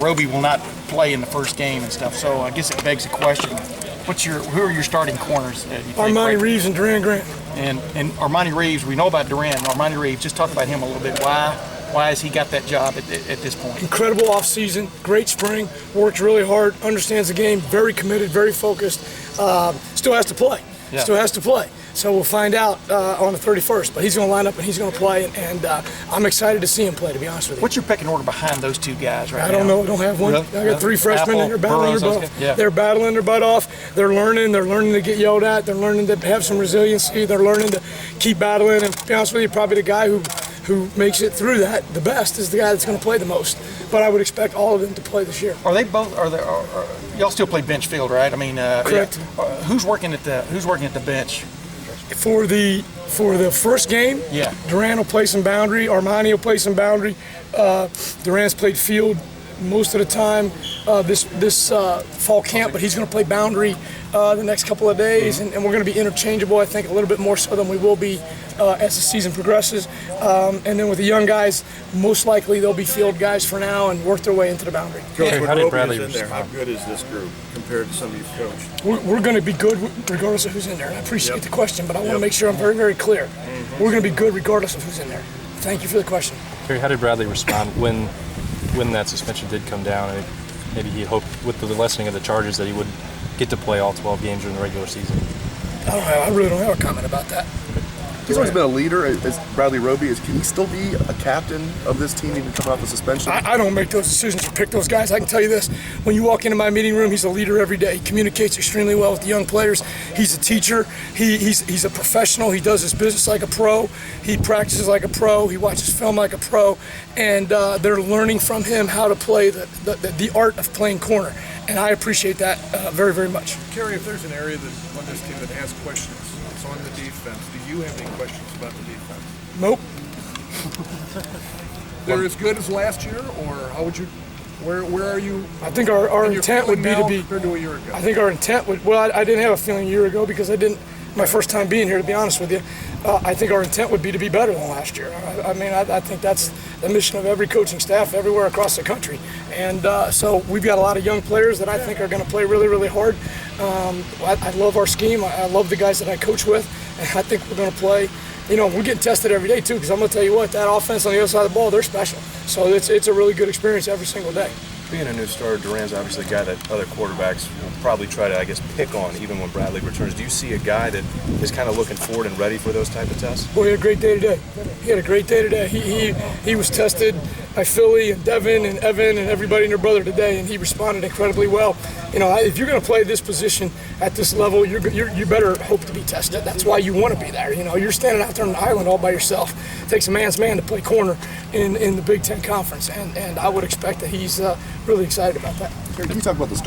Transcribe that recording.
Roby will not play in the first game and stuff, so I guess it begs the question: who are your starting corners? Armani Reeves and Duran Grant. And Armani Reeves, we know about Duran. Armani Reeves, just talk about him a little bit. Why has he got that job at this point? Incredible offseason, great spring, worked really hard, understands the game, very committed, very focused. Still has to play. Yeah. Still has to play. So we'll find out on the 31st. But he's going to line up and he's going to play, and I'm excited to see him play, to be honest with you. What's your pecking order behind those two guys right now? I don't know. I don't have one. Really? I got three freshmen, and they're battling their butt off. Yeah. They're battling their butt off. They're learning to get yelled at. They're learning to have some resiliency. They're learning to keep battling. And to be honest with you, probably the guy who makes it through that the best is the guy that's going to play the most. But I would expect all of them to play this year. Are they both? Y'all still play bench field, right? I mean, correct. Yeah. Who's working at the bench? For the first game, yeah. Duran will play some boundary. Armani will play some boundary. Duran's played field most of the time this fall camp, but he's going to play boundary the next couple of days, and we're going to be interchangeable, I think, a little bit more so than we will be as the season progresses. And then with the young guys, most likely they'll be field guys for now and work their way into the boundary. Coach, How did Bradley in there, how good is this group compared to some of you've coached? We're going to be good regardless of who's in there. And I appreciate the question, but I want to make sure I'm very, very clear. We're going to be good regardless of who's in there. Thank you for the question. Kerry, how did Bradley respond when that suspension did come down? And maybe he hoped with the lessening of the charges that he would get to play all 12 games during the regular season. I really don't have a comment about that. He's always been a leader, as Bradley Roby is. Can he still be a captain of this team even coming off the suspension? I don't make those decisions or pick those guys. I can tell you this: when you walk into my meeting room, he's a leader every day. He communicates extremely well with the young players. He's a teacher. He's a professional. He does his business like a pro. He practices like a pro. He watches film like a pro, and they're learning from him how to play the art of playing corner. And I appreciate that very, very much. Kerry, if there's an area on this team that has questions, it's on the defense. Do you have any questions about the defense? Nope. They're as good as last year, or how would you? Where are you? I think our intent would be to be. Compared to a year ago. I think our intent would. Well, I didn't have a feeling a year ago because I didn't. My first time being here, to be honest with you, I think our intent would be to be better than last year. I think that's the mission of every coaching staff everywhere across the country. And so we've got a lot of young players that I think are going to play really, really hard. I love our scheme. I love the guys that I coach with, and I think we're going to play. You know, we're getting tested every day too, because I'm going to tell you what, that offense on the other side of the ball, they're special. So it's a really good experience every single day. Being a new starter, Duran's obviously a guy that other quarterbacks will probably try to, I guess, pick on even when Bradley returns. Do you see a guy that is kind of looking forward and ready for those type of tests? Boy, he had a great day today. He had a great day today. He was tested by Philly and Devin and Evan and everybody and their brother today, and he responded incredibly well. You know, if you're going to play this position at this level, you better hope to be tested. That's why you want to be there. You know, you're standing out there on the island all by yourself. It takes a man's man to play corner in the Big Ten Conference, and I would expect that he's really excited about that. Can you talk about the